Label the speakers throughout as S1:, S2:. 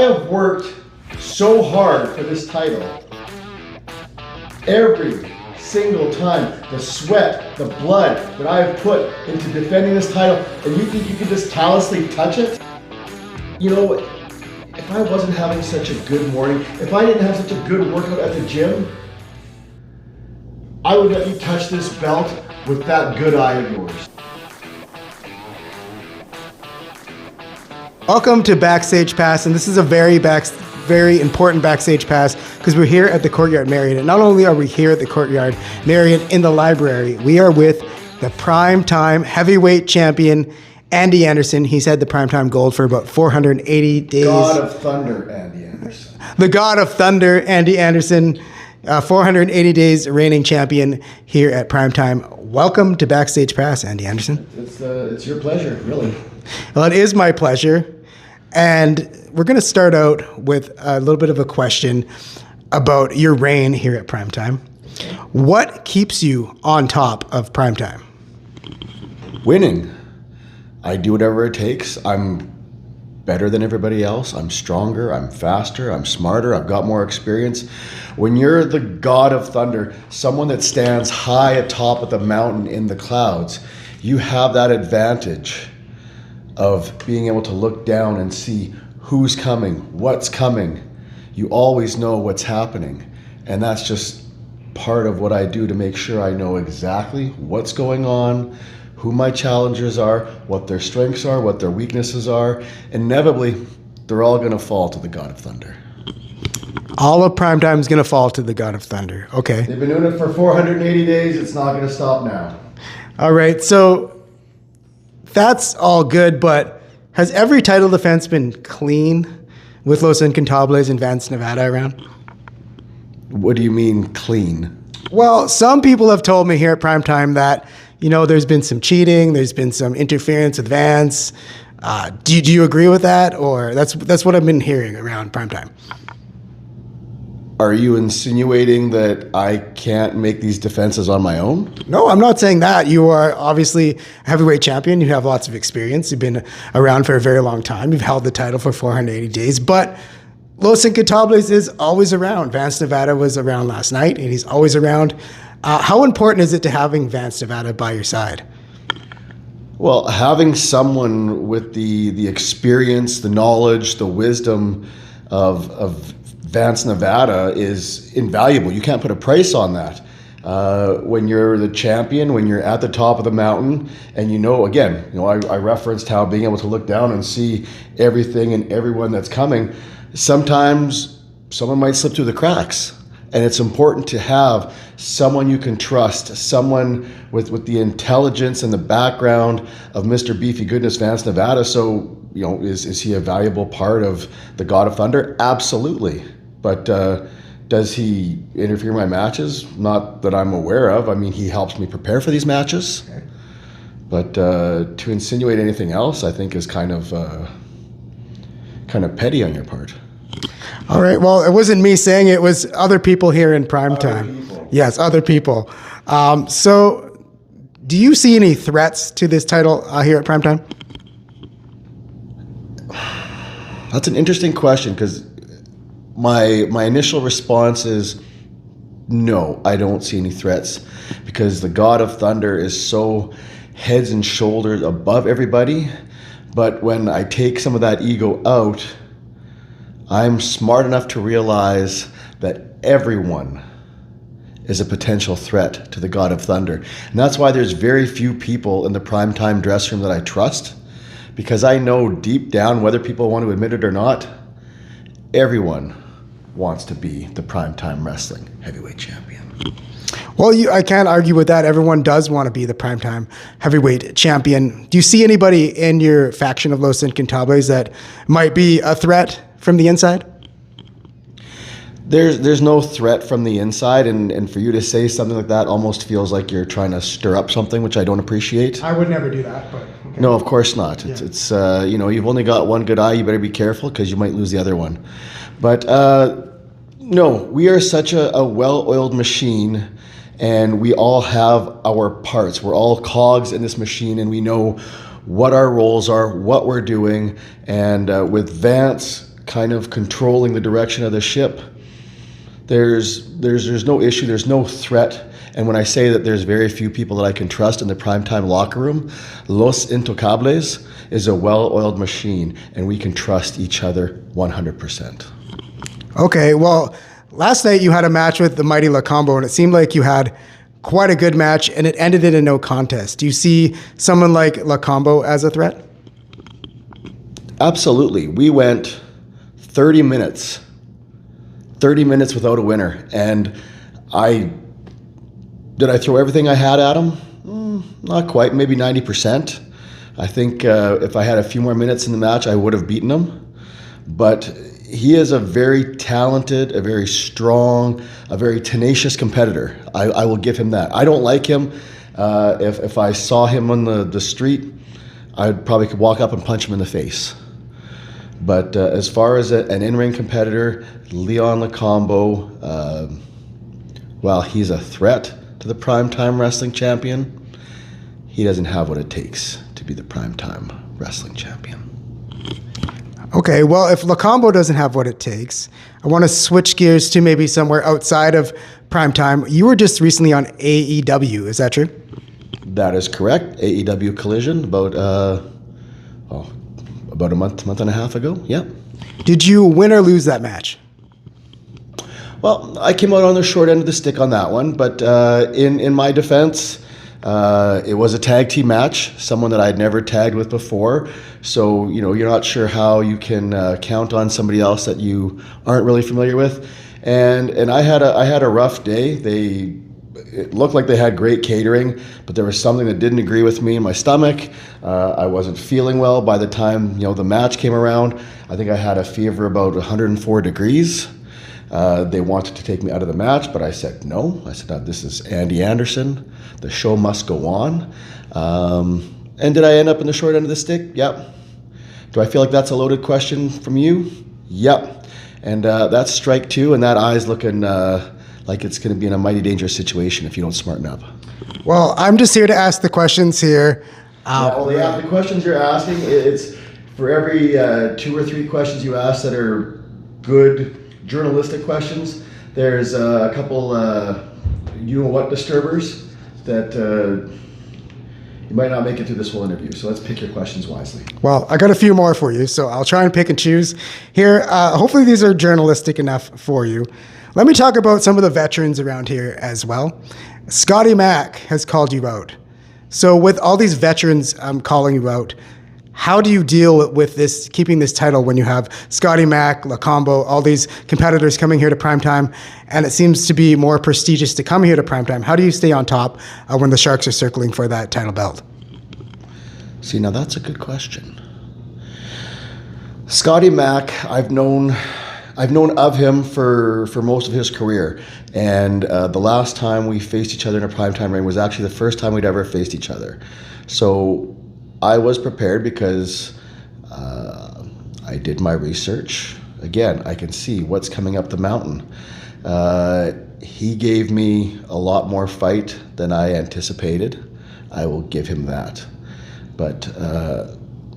S1: have worked so hard for this title. Every single time, the sweat, the blood that I have put into defending this title, and you think you can just callously touch it? You know, if I wasn't having such a good morning, if I didn't have such a good workout at the gym, I would let you touch this belt with that good eye of yours.
S2: Welcome to Backstage Pass, and this is a very important Backstage Pass because we're here at the Courtyard Marriott. And not only are we here at the Courtyard Marriott in the library, we are with the Primetime Heavyweight Champion, Andy Anderson. He's had the Primetime Gold for about 480 days.
S1: God of Thunder, Andy Anderson.
S2: The God of Thunder, Andy Anderson, 480 days reigning champion here at Primetime. Welcome to Backstage Pass, Andy Anderson.
S1: It's your pleasure, really.
S2: Well, it is my pleasure. And we're going to start out with a little bit of a question about your reign here at Primetime. What keeps you on top of Primetime?
S1: Winning. I do whatever it takes. I'm better than everybody else. I'm stronger. I'm faster. I'm smarter. I've got more experience. When you're the God of Thunder, someone that stands high atop of the mountain in the clouds, you have that advantage of being able to look down and see who's coming, what's coming. You always know what's happening. And that's just part of what I do to make sure I know exactly what's going on, who my challengers are, what their strengths are, what their weaknesses are. Inevitably, they're all going to fall to the God of Thunder.
S2: All of Primetime is going to fall to the God of Thunder. Okay.
S1: They've been doing it for 480 days. It's not going to stop now.
S2: All right. So that's all good, but has every title defense been clean with Los Incontables and Vance Nevada around?
S1: What do you mean clean?
S2: Well, some people have told me here at Primetime that, you know, there's been some cheating, there's been some interference with Vance. Do you agree with that? Or that's what I've been hearing around Primetime.
S1: Are you insinuating that I can't make these defenses on my own?
S2: No, I'm not saying that. You are obviously a heavyweight champion. You have lots of experience. You've been around for a very long time. You've held the title for 480 days. But Los Incontables is always around. Vance Nevada was around last night, and he's always around. How important is it to having Vance Nevada by your side?
S1: Well, having someone with the experience, the knowledge, the wisdom of Vance Nevada is invaluable. You can't put a price on that. When you're the champion, when you're at the top of the mountain, and I referenced how being able to look down and see everything and everyone that's coming, sometimes someone might slip through the cracks. And it's important to have someone you can trust, someone with the intelligence and the background of Mr. Beefy Goodness Vance Nevada. So, is he a valuable part of the God of Thunder? Absolutely. But does he interfere in my matches? Not that I'm aware of. I mean, he helps me prepare for these matches. Okay. But to insinuate anything else, I think is kind of petty on your part.
S2: All right. Well, it wasn't me saying it. It was other people here in Primetime. Yes, other people. So do you see any threats to this title here at Primetime?
S1: That's an interesting question because my initial response is no, I don't see any threats because the God of Thunder is so heads and shoulders above everybody. But when I take some of that ego out, I'm smart enough to realize that everyone is a potential threat to the God of Thunder. And that's why there's very few people in the Primetime dressing room that I trust, because I know deep down, whether people want to admit it or not, everyone wants to be the Primetime Wrestling Heavyweight Champion.
S2: Well, I can't argue with that. Everyone does want to be the Primetime Heavyweight Champion. Do you see anybody in your faction of Los Incontables that might be a threat from the inside?
S1: There's no threat from the inside, and for you to say something like that almost feels like you're trying to stir up something, which I don't appreciate.
S2: I would never do that, but okay.
S1: No, of course not. Yeah. It's you've only got one good eye. You better be careful because you might lose the other one. But no, we are such a well-oiled machine, and we all have our parts. We're all cogs in this machine, and we know what our roles are, what we're doing, and with Vance kind of controlling the direction of the ship. There's no issue, there's no threat. And when I say that there's very few people that I can trust in the primetime locker room, Los Intocables is a well-oiled machine, and we can trust each other 100%.
S2: Okay, well, last night you had a match with the mighty La Combo, and it seemed like you had quite a good match, and it ended in a no contest. Do you see someone like La Combo as a threat?
S1: Absolutely. We went 30 minutes without a winner, and did I throw everything I had at him? Not quite, maybe 90%. I think if I had a few more minutes in the match, I would have beaten him. But he is a very talented, a very strong, a very tenacious competitor. I will give him that. I don't like him. If I saw him on the street, I'd probably could walk up and punch him in the face. But as far as an in-ring competitor, Leon Lacombo, well, he's a threat to the Primetime Wrestling Champion. He doesn't have what it takes to be the Primetime Wrestling Champion.
S2: Okay, well, if Lacombo doesn't have what it takes, I want to switch gears to maybe somewhere outside of Primetime. You were just recently on AEW, is that true?
S1: That is correct. AEW Collision, about a month and a half ago. Yeah.
S2: Did you win or lose that match?
S1: Well, I came out on the short end of the stick on that one, but in my defense, it was a tag team match, someone that I'd never tagged with before. So, you're not sure how you can count on somebody else that you aren't really familiar with. And I had a rough day. It looked like they had great catering, but there was something that didn't agree with me in my stomach. I wasn't feeling well by the time the match came around. I think I had a fever about 104 degrees. They wanted to take me out of the match, but I said no. I said, no, this is Andy Anderson. The show must go on. And did I end up in the short end of the stick? Yep. Do I feel like that's a loaded question from you? Yep. And that's strike two, and that eye's looking like it's going to be in a mighty dangerous situation if you don't smarten up.
S2: Well, I'm just here to ask the questions here.
S1: The questions you're asking, it's for every 2 or 3 questions you ask that are good journalistic questions, there's a couple disturbers that you might not make it through this whole interview. So let's pick your questions wisely.
S2: Well, I got a few more for you, so I'll try and pick and choose here. Hopefully these are journalistic enough for you. Let me talk about some of the veterans around here as well. Scotty Mack has called you out. So with all these veterans calling you out, how do you deal with this, keeping this title when you have Scotty Mack, Lacombo, all these competitors coming here to Primetime, and it seems to be more prestigious to come here to Primetime? How do you stay on top when the Sharks are circling for that title belt?
S1: See, now that's a good question. Scotty Mack, I've known of him for most of his career, and the last time we faced each other in a Primetime ring was actually the first time we'd ever faced each other. So I was prepared because I did my research. Again, I can see what's coming up the mountain. He gave me a lot more fight than I anticipated. I will give him that. But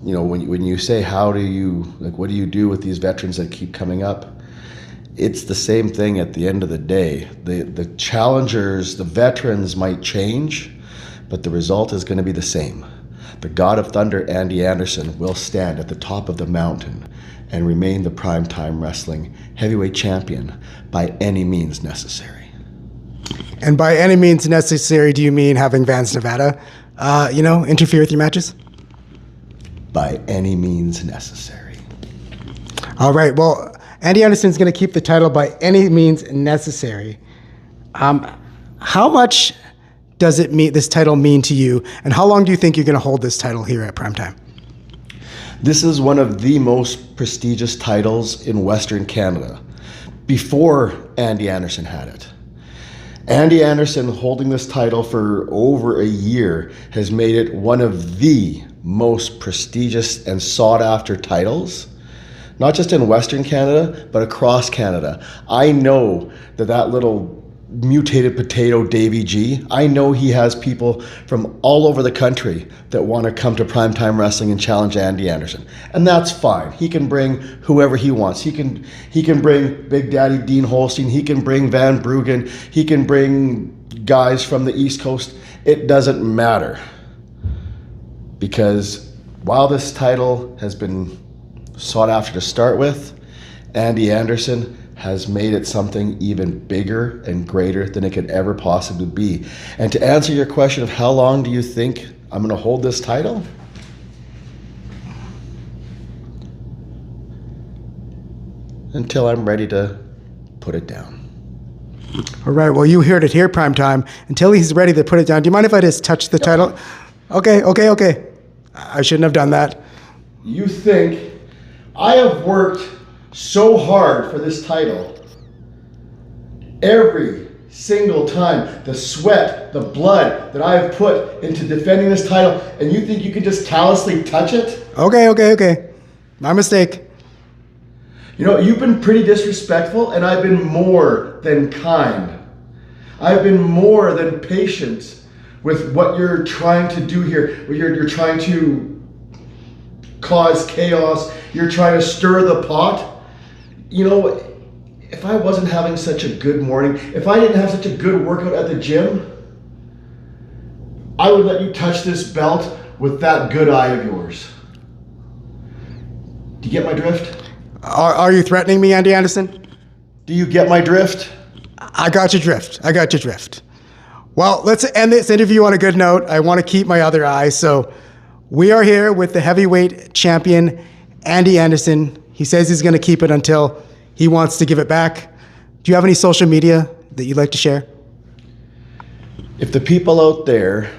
S1: when you say what do you do with these veterans that keep coming up? It's the same thing at the end of the day. The challengers, the veterans might change, but the result is going to be the same. The God of Thunder, Andy Anderson, will stand at the top of the mountain and remain the Primetime Wrestling Heavyweight Champion by any means necessary.
S2: And by any means necessary, do you mean having Vance Nevada, interfere with your matches?
S1: By any means necessary.
S2: All right. Well, Andy Anderson's going to keep the title by any means necessary. How much does this title mean to you, and how long do you think you're going to hold this title here at Primetime?
S1: This is one of the most prestigious titles in Western Canada, before Andy Anderson had it. Andy Anderson holding this title for over a year has made it one of the most prestigious and sought after titles, not just in Western Canada, but across Canada. I know that little mutated potato Davey G. I know he has people from all over the country that want to come to Primetime Wrestling and challenge Andy Anderson. And that's fine. He can bring whoever he wants. He can bring Big Daddy Dean Holstein. He can bring Van Bruggen. He can bring guys from the East Coast. It doesn't matter. Because while this title has been sought after to start with, Andy Anderson has made it something even bigger and greater than it could ever possibly be. And to answer your question of how long do you think I'm going to hold this title? Until I'm ready to put it down.
S2: All right, well, you heard it here, Primetime. Until he's ready to put it down. Do you mind if I just touch the title? Okay. I shouldn't have done that.
S1: You think I have worked so hard for this title. Every single time, the sweat, the blood that I have put into defending this title, and you think you can just callously touch it?
S2: Okay. My mistake.
S1: You know, you've been pretty disrespectful, and I've been more than kind. I've been more than patient with what you're trying to do here. You're trying to cause chaos. You're trying to stir the pot. You know, if I wasn't having such a good morning, if I didn't have such a good workout at the gym, I would let you touch this belt with that good eye of yours. Do you get my drift?
S2: Are you threatening me, Andy Anderson?
S1: Do you get my drift?
S2: I got your drift. Well, let's end this interview on a good note. I want to keep my other eye. So we are here with the heavyweight champion, Andy Anderson. He says he's going to keep it until he wants to give it back. Do you have any social media that you'd like to share?
S1: If the people out there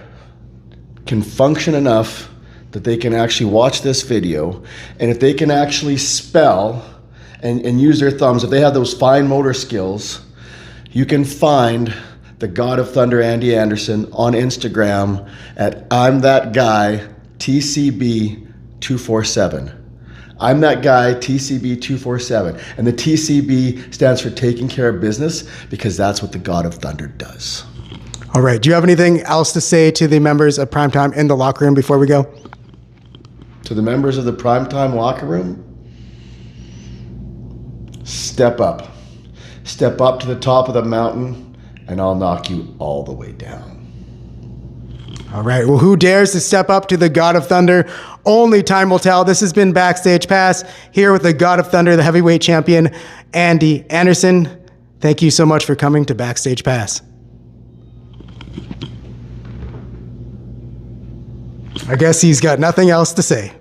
S1: can function enough that they can actually watch this video, and if they can actually spell and use their thumbs, if they have those fine motor skills, you can find the God of Thunder, Andy Anderson, on Instagram at I'm That Guy TCB 247. I'm That Guy TCB 247. And the TCB stands for taking care of business, because that's what the God of Thunder does.
S2: All right. Do you have anything else to say to the members of Primetime in the locker room before we go?
S1: To the members of the Primetime locker room, step up. Step up to the top of the mountain, and I'll knock you all the way down.
S2: All right. Well, who dares to step up to the God of Thunder? Only time will tell. This has been Backstage Pass here with the God of Thunder, the heavyweight champion, Andy Anderson. Thank you so much for coming to Backstage Pass. I guess he's got nothing else to say.